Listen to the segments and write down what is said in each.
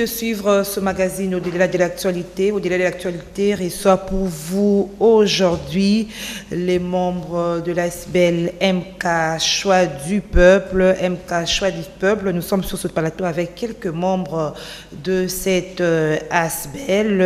de suivre ce magazine Au-delà de l'actualité. Au-delà de l'actualité reçoit pour vous aujourd'hui les membres de l'ASBEL MK Choix du Peuple. MK Choix du Peuple. Nous sommes sur ce plateau avec quelques membres de cette ASBEL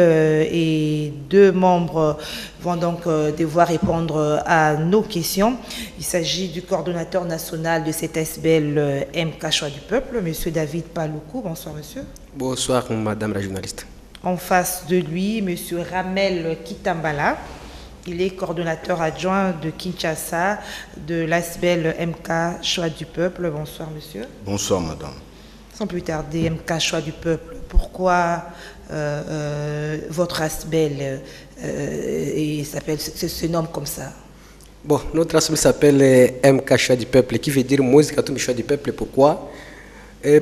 et deux membres vont donc devoir répondre à nos questions. Il s'agit du coordonnateur national de cette ASBEL MK Choix du Peuple, M. David Paloukou. Bonsoir, monsieur. Bonsoir, madame la journaliste. En face de lui, M. Ramel Kitambala. Il est coordonnateur adjoint de Kinshasa de l'ASBEL MK Choix du Peuple. Bonsoir, monsieur. Bonsoir, madame. Sans plus tarder, MK Choix du Peuple, pourquoi votre ASBEL se nomme comme ça? Bon, notre ASBEL s'appelle MK Choix du Peuple, qui veut dire Moïse Katumbi Choix du Peuple. Pourquoi?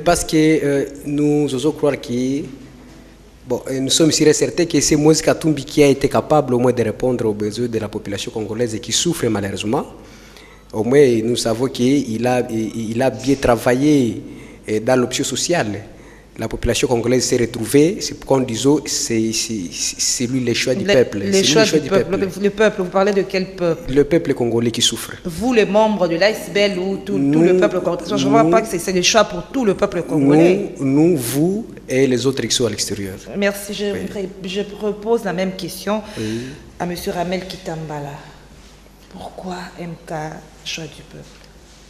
Parce que nous osons croire que nous sommes certains que c'est Moïse Katumbi qui a été capable au moins de répondre aux besoins de la population congolaise et qui souffre malheureusement. Au moins, nous savons qu'il a bien travaillé dans l'option sociale. La population congolaise s'est retrouvée, c'est pourquoi nous disons c'est lui le choix du peuple. Le choix du peuple. Le peuple, vous parlez de quel peuple? Le peuple congolais qui souffre. Vous, les membres de l'ASBEL ou tout le peuple congolais? Je ne vois pas que c'est le choix pour tout le peuple congolais. Nous, vous et les autres qui sont à l'extérieur. Merci. Je propose la même question à M. Ramel Kitambala. Pourquoi MK Choix du Peuple?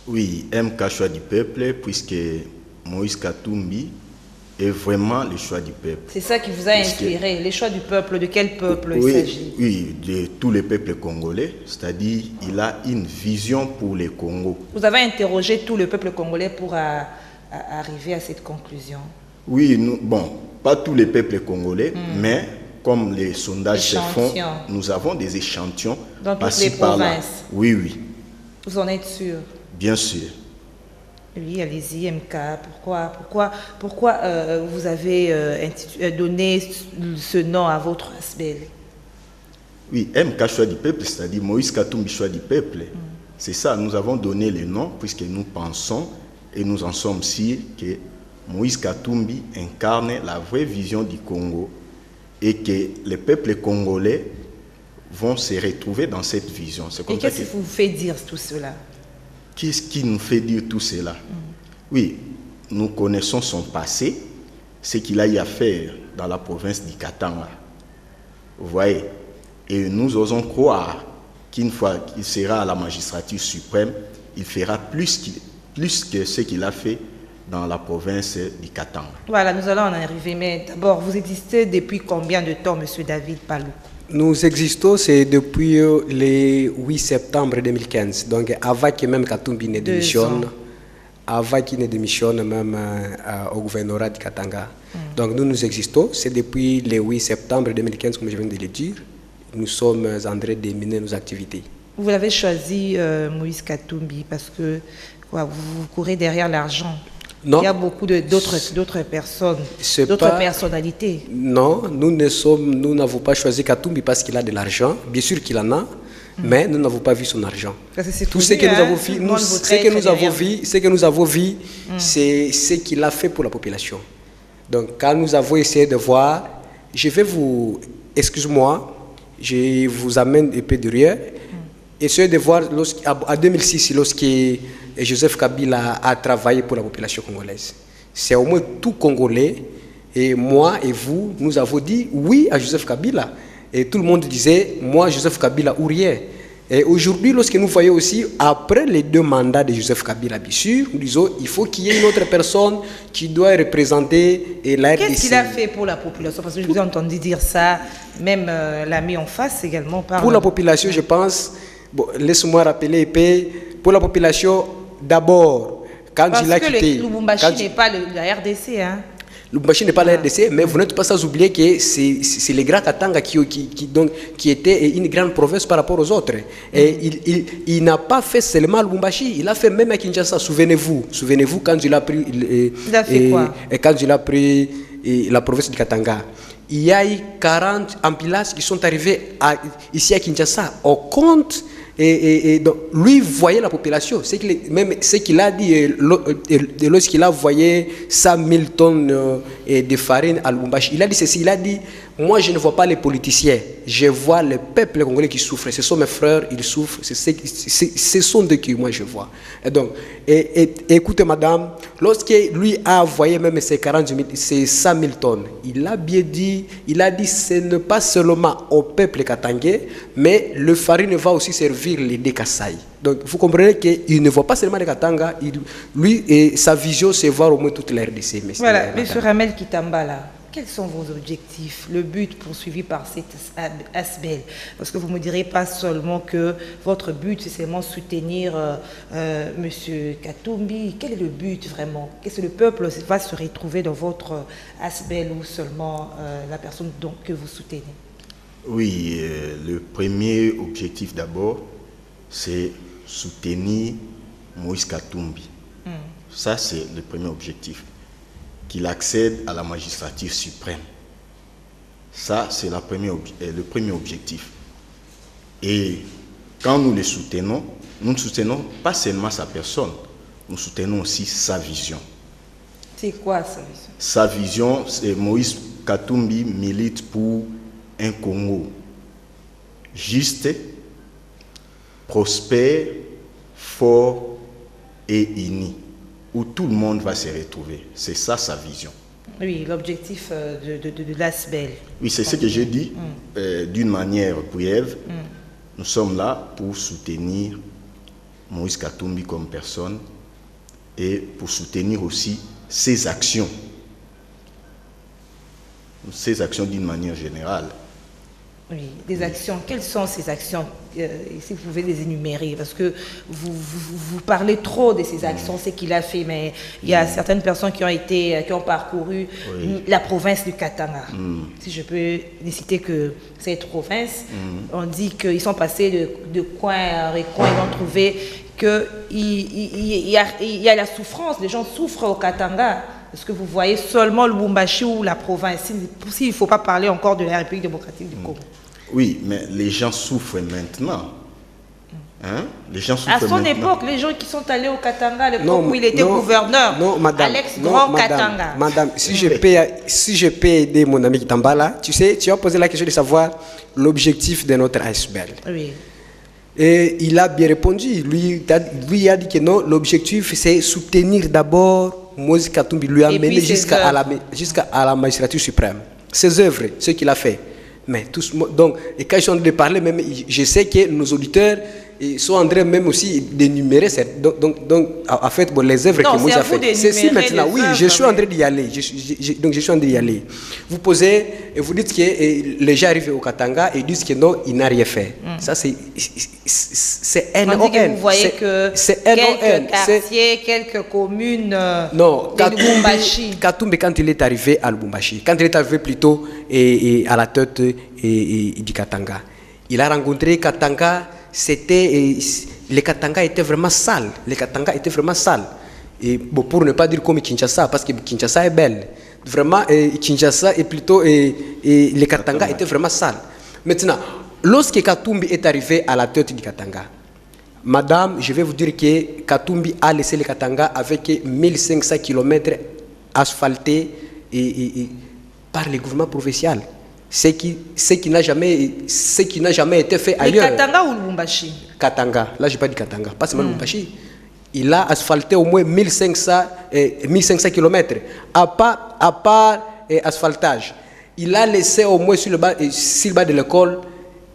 Oui, MK Choix du Peuple, puisque Moïse Katumbi est vraiment le choix du peuple. C'est ça qui vous a inspiré, les choix du peuple. De quel peuple il s'agit? Oui, de tous les peuples congolais, c'est-à-dire il a une vision pour le Congo. Vous avez interrogé tout le peuple congolais pour arriver à cette conclusion? Oui, pas tous les peuples congolais, mais comme les sondages se font, nous avons des échantillons. Dans toutes les provinces? Oui, oui. Vous en êtes sûr? Bien sûr. Oui, allez-y, MK. Pourquoi vous avez donné ce nom à votre ASBEL? Oui, MK Choix du Peuple, c'est-à-dire Moïse Katumbi Choix du Peuple. C'est ça, nous avons donné le nom puisque nous pensons et nous en sommes sûrs que Moïse Katumbi incarne la vraie vision du Congo et que les peuples congolais vont se retrouver dans cette vision. Et qu'est-ce qui vous fait dire tout cela? Qu'est-ce qui nous fait dire tout cela? Oui, nous connaissons son passé, ce qu'il a eu à faire dans la province du Katanga. Vous voyez? Et nous osons croire qu'une fois qu'il sera à la magistrature suprême, il fera plus que ce qu'il a fait dans la province du Katanga. Voilà, nous allons en arriver. Mais d'abord, vous existez depuis combien de temps, M. David Paloukou? Nous existons, c'est depuis le 8 septembre 2015, donc avant que même Katumbi ne démissionne, même au gouvernorat de Katanga. Donc nous existons, c'est depuis le 8 septembre 2015, comme je viens de le dire, nous sommes en train de mener nos activités. Vous avez choisi Moïse Katumbi parce que vous courez derrière l'argent. Non. Il y a beaucoup d'autres personnes, d'autres personnalités. Non, nous n'avons pas choisi Katumbi parce qu'il a de l'argent. Bien sûr qu'il en a, mais nous n'avons pas vu son argent. Tout ce que nous avons vu, c'est ce qu'il a fait pour la population. Donc, quand nous avons essayé de voir, excuse-moi, je vous amène un peu derrière. Essayez de voir en 2006, lorsque Joseph Kabila a travaillé pour la population congolaise. C'est au moins tout Congolais, et moi et vous, nous avons dit oui à Joseph Kabila. Et tout le monde disait, moi, Joseph Kabila ou rien. Et aujourd'hui, lorsque nous voyons aussi, après les 2 mandats de Joseph Kabila, bien sûr, nous disons il faut qu'il y ait une autre personne qui doit représenter la RDC. Qu'est-ce qu'il a fait pour la population? Parce que je vous ai entendu dire ça, même l'ami en face également. Pour la population, je pense, laisse-moi rappeler, pour la population, d'abord, quand il a quitté... Parce que Lubumbashi n'est pas la RDC, hein? Lubumbashi n'est pas la RDC, mais vous n'êtes pas sans oublier que c'est le Grand Katanga qui était une grande province par rapport aux autres. Et il n'a pas fait seulement Lubumbashi, il a fait même à Kinshasa. Souvenez-vous quand il a pris... Il a fait quoi? Quand il a pris la province du Katanga. Il y a eu 40 ambulances qui sont arrivées ici à Kinshasa. Au compte Et donc, lui voyait la population. Même ce qu'il a dit, lorsqu'il a envoyé 100 000 tonnes de farine à Lubumbashi, il a dit ceci, il a dit, moi je ne vois pas les politiciens, je vois le peuple congolais qui souffre. Ce sont mes frères, ils souffrent, ce sont d'eux que moi je vois. Et donc, écoutez madame, lorsque lui a envoyé même ces 100 000 tonnes, il a bien dit, il a dit, ce n'est pas seulement au peuple katangais, mais le farine va aussi servir les Kasaï. Donc vous comprenez qu'il ne voit pas seulement les Katanga, lui et sa vision c'est voir au moins toute la RDC. Voilà, M. Ramel Kitambala, quels sont vos objectifs, le but poursuivi par cette ASBEL? Parce que vous ne me direz pas seulement que votre but c'est seulement soutenir M. Katumbi. Quel est le but vraiment? Qu'est-ce que le peuple va se retrouver dans votre ASBEL ou seulement la personne que vous soutenez? Oui, le premier objectif d'abord, c'est soutenir Moïse Katumbi. Ça, c'est le premier objectif. Qu'il accède à la magistrature suprême. Ça, c'est le premier objectif. Et quand nous le soutenons, nous ne soutenons pas seulement sa personne, nous soutenons aussi sa vision. C'est quoi sa vision? Sa vision, c'est Moïse Katumbi milite pour un Congo juste, prospère, fort et uni, où tout le monde va se retrouver. C'est ça sa vision. Oui, l'objectif de l'ASBEL. Oui, c'est ce que j'ai dit d'une manière brève. Nous sommes là pour soutenir Moïse Katumbi comme personne et pour soutenir aussi ses actions. Ses actions d'une manière générale. Oui, des actions. Quelles sont ces actions? Si vous pouvez les énumérer, parce que vous parlez trop de ces actions, ce qu'il a fait, mais il y a certaines personnes qui ont parcouru la province du Katanga. Si je peux ne citer que cette province, on dit qu'ils sont passés de coin à coin, ils ont trouvé qu'il y a la souffrance, les gens souffrent au Katanga. Est-ce que vous voyez seulement le Lubumbashi ou la province? S'il ne faut pas parler encore de la République démocratique du Congo. Oui, mais les gens souffrent maintenant. Hein? Les gens souffrent à son maintenant. Époque, les gens qui sont allés au Katanga, l'époque où il était gouverneur, Alex Grand Katanga. Madame, si je peux aider mon ami Kitambala, tu sais, tu as posé la question de savoir l'objectif de notre ASBEL. Oui. Et il a bien répondu. Lui a dit que non, l'objectif c'est soutenir d'abord Moïse Katumbi, lui amener jusqu'à la magistrature suprême. Ses œuvres, ce qu'il a fait. Mais donc, et quand je suis en train de parler, même, je sais que nos auditeurs sont en train même aussi d'énumérer. Donc, en fait, bon, les œuvres que Moïse a fait. C'est si maintenant, oui, je suis en train d'y aller. Donc, je suis en train d'y aller. Vous posez, et vous dites que les gens arrivent au Katanga et disent que non, il n'a rien fait. Ça, c'est NON. Vous voyez que quelques quartiers, quelques communes non, de Lubumbashi. Katumbi, quand il est arrivé à Lubumbashi, quand il est arrivé plutôt à la tête du Katanga, il a rencontré Katanga. Les Katanga étaient vraiment sales. Et bon, pour ne pas dire comme Kinshasa, parce que Kinshasa est belle. Vraiment, Kinshasa est plutôt... les Katanga étaient vraiment sales. Maintenant, lorsque Katumbi est arrivé à la tête du Katanga, madame, je vais vous dire que Katumbi a laissé les Katanga avec 1500 km asphaltés par le gouvernement provincial. Ce qui n'a jamais été fait ailleurs. Le Katanga ou Lubumbashi? Katanga. Là, je n'ai pas dit Katanga. Pas seulement Lubumbashi. Il a asphalté au moins 1500 km. À part asphaltage. Il a laissé au moins sur le bas de l'école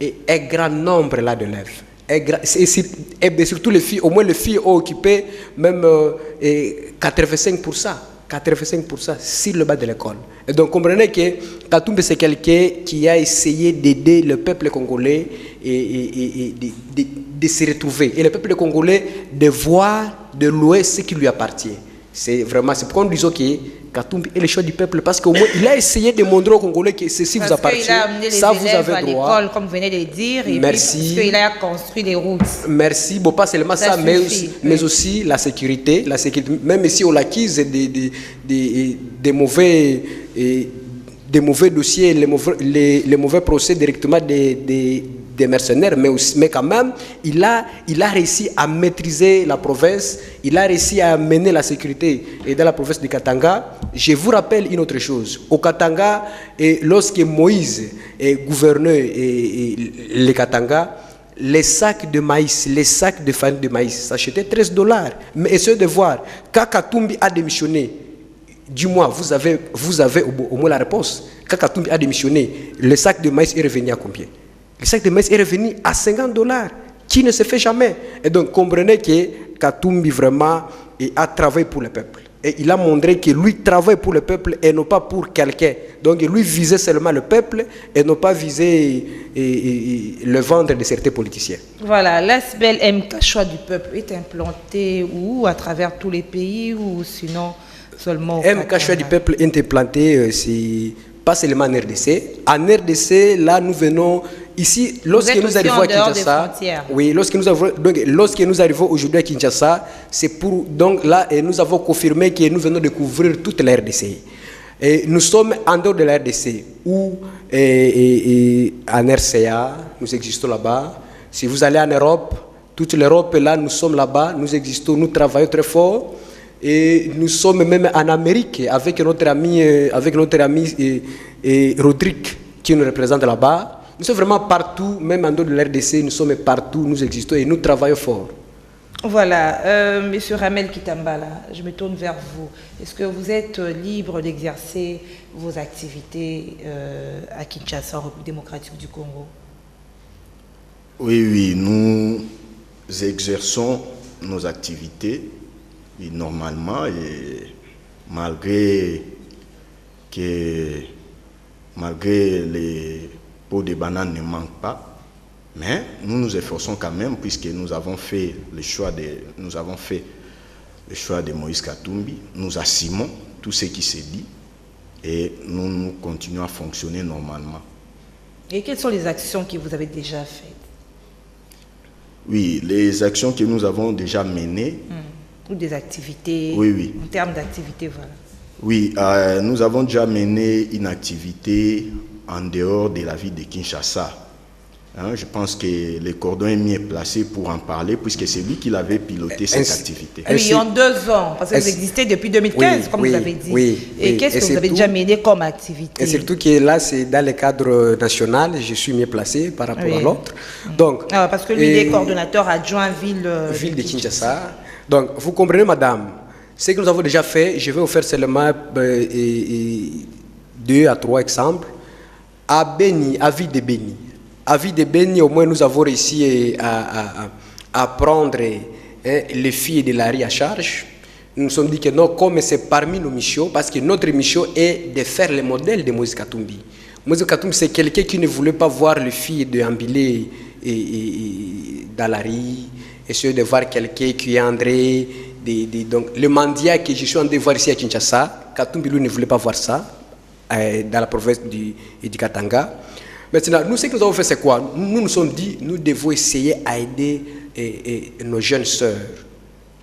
un grand nombre là de l'élèves. Et surtout les filles, au moins les filles ont occupé même 85% sur le bas de l'école. Et donc comprenez que Katumbi c'est quelqu'un qui a essayé d'aider le peuple congolais et de se retrouver. Et le peuple congolais de voir, de louer ce qui lui appartient. C'est pourquoi nous disons que Katumbi est le choix du peuple, parce qu'au moins il a essayé de montrer aux Congolais que ceci vous appartient. Il a amené les élèves à l'école, comme vous venez de le dire, et merci. Puis parce qu'il a construit des routes. Merci, bon, pas seulement ça, mais aussi la sécurité. Même si on l'acquise des mauvais dossiers, les mauvais procès directement des des mercenaires, mais quand même, il a réussi à maîtriser la province, il a réussi à mener la sécurité et dans la province du Katanga. Je vous rappelle une autre chose. Au Katanga, lorsque Moïse gouvernait le Katanga, les sacs de maïs, les sacs de farine de maïs s'achetaient $13. Mais essayez de voir, quand Katumbi a démissionné, du moins, vous avez au moins la réponse. Quand Katumbi a démissionné, le sac de maïs est revenu à combien? Le sac de maïs est revenu à $50, qui ne se fait jamais. Et donc, comprenez que Katumbi vraiment a travaillé pour le peuple. Et il a montré que lui travaille pour le peuple et non pas pour quelqu'un. Donc, lui visait seulement le peuple et non pas viser le ventre de certains politiciens. Voilà, l'ASBEL MK Choix du Peuple est implanté où? À travers tous les pays ou sinon seulement au MK Choix du Peuple est implanté, c'est pas seulement en RDC. En RDC, là, nous venons ici, lorsque nous arrivons à Kinshasa, oui, lorsque nous arrivons aujourd'hui à Kinshasa, c'est pour, donc là, et nous avons confirmé que nous venons de couvrir toute la RDC. Et nous sommes en dehors de la RDC, où en RCA, nous existons là-bas. Si vous allez en Europe, toute l'Europe, là, nous sommes là-bas, nous existons, nous travaillons très fort. Et nous sommes même en Amérique avec notre ami Rodrigue qui nous représente là-bas. Nous sommes vraiment partout, même en dehors de l'RDC, nous sommes partout, nous existons et nous travaillons fort. Voilà, Monsieur Ramel Kitambala, je me tourne vers vous. Est-ce que vous êtes libre d'exercer vos activités à Kinshasa, en République démocratique du Congo? Oui, nous exerçons nos activités. Et normalement, et malgré les pots de bananes ne manquent pas, mais nous nous efforçons quand même puisque nous avons fait le choix de Moïse Katumbi. Nous assumons tout ce qui s'est dit et nous continuons à fonctionner normalement. Et quelles sont les actions que vous avez déjà faites? Oui, les actions que nous avons déjà menées. Ou des activités, oui. En termes d'activités, voilà. Oui, nous avons déjà mené une activité en dehors de la ville de Kinshasa. Je pense que le cordon est mieux placé pour en parler, puisque c'est lui qui avait piloté cette activité. Oui, en 2 ans, parce que vous existez depuis 2015, comme vous avez dit. Et qu'est-ce que vous avez déjà mené comme activité? Et surtout que là, c'est dans le cadre national, je suis mieux placé par rapport à l'autre. Donc, parce que lui, il est coordonnateur adjoint ville de Kinshasa. Donc, vous comprenez, madame, ce que nous avons déjà fait, je vais vous faire seulement 2 à 3 exemples. À Beni, à Ville de Beni. À Ville de Beni, au moins, nous avons réussi à prendre les filles de la rue à charge. Nous nous sommes dit que non, comme c'est parmi nos missions, parce que notre mission est de faire le modèle de Moïse Katumbi. Moïse Katumbi, c'est quelqu'un qui ne voulait pas voir les filles déambuler dans la rue. Essayer de voir quelqu'un qui est André, donc le mendiant que je suis en train de voir ici à Kinshasa, Katumbi lui ne voulait pas voir ça dans la province du Katanga. Maintenant, nous, ce que nous avons fait, c'est quoi? Nous nous sommes dit, nous devons essayer à aider nos jeunes sœurs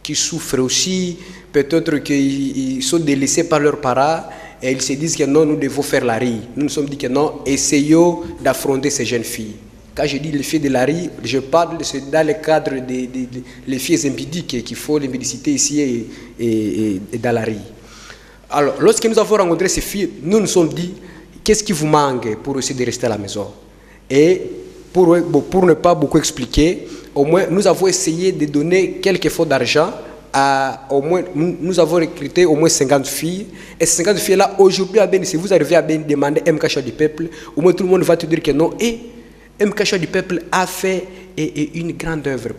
qui souffrent aussi, peut-être qu'ils sont délaissés par leurs parents et ils se disent que non, nous devons faire la rue. Nous nous sommes dit que non, essayons d'affronter ces jeunes filles. Quand je dis les filles de la rue, je parle dans le cadre des filles impudiques qu'il faut les médiciter ici et dans la rue. Alors, lorsque nous avons rencontré ces filles, nous nous sommes dit, qu'est-ce qui vous manque pour essayer de rester à la maison? Et pour ne pas beaucoup expliquer, au moins nous avons essayé de donner quelques fonds d'argent. Au moins, nous avons recruté au moins 50 filles. Et ces 50 filles-là, aujourd'hui, à Beni, si vous arrivez à Beni demander MK Choix du Peuple, au moins tout le monde va te dire que non. Et MK Choix du Peuple a fait une grande œuvre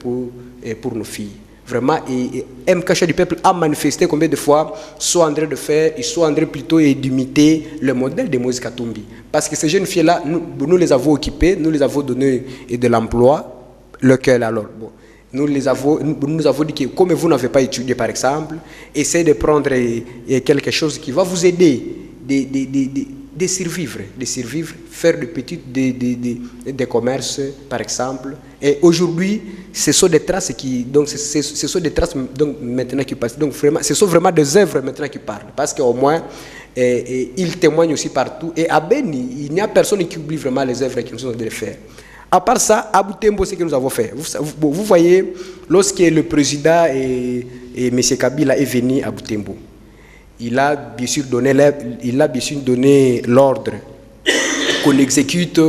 pour nos filles. Vraiment, et MK Choix du Peuple a manifesté combien de fois, soit en train de faire, soit en train plutôt d'imiter le modèle de Moïse Katumbi. Parce que ces jeunes filles-là, nous les avons occupées, nous les avons donné de l'emploi, lequel alors bon, nous avons dit que comme vous n'avez pas étudié par exemple, essayez de prendre quelque chose qui va vous aider de survivre, faire des commerces, par exemple. Et aujourd'hui, ce sont des traces ce sont des traces maintenant qui passent. Donc vraiment, ce sont vraiment des œuvres maintenant qui parlent, parce qu'au moins, ils témoignent aussi partout. Et à Beni, il n'y a personne qui oublie vraiment les œuvres qu'ils nous ont de faire. À part ça, à Butembo, ce que nous avons fait. Vous voyez, lorsque le président et M. Kabila est venu à Butembo, il a bien sûr donné l'ordre qu'on exécute,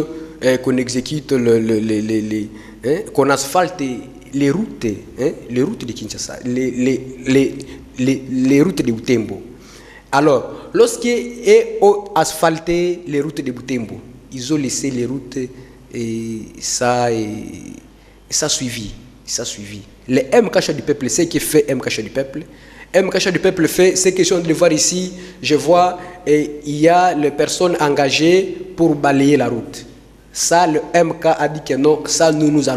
qu'on asphalte les routes de Kinshasa, les routes de Butembo. Alors, lorsqu'ils ont asphalté les routes de Butembo, ils ont laissé les routes et ça a suivi. Le MK du peuple, c'est ce que fait MK du peuple. MK du peuple fait, c'est question de le voir ici. Je vois, il y a les personnes engagées pour balayer la route. Ça, le MK a dit que non, ça nous allons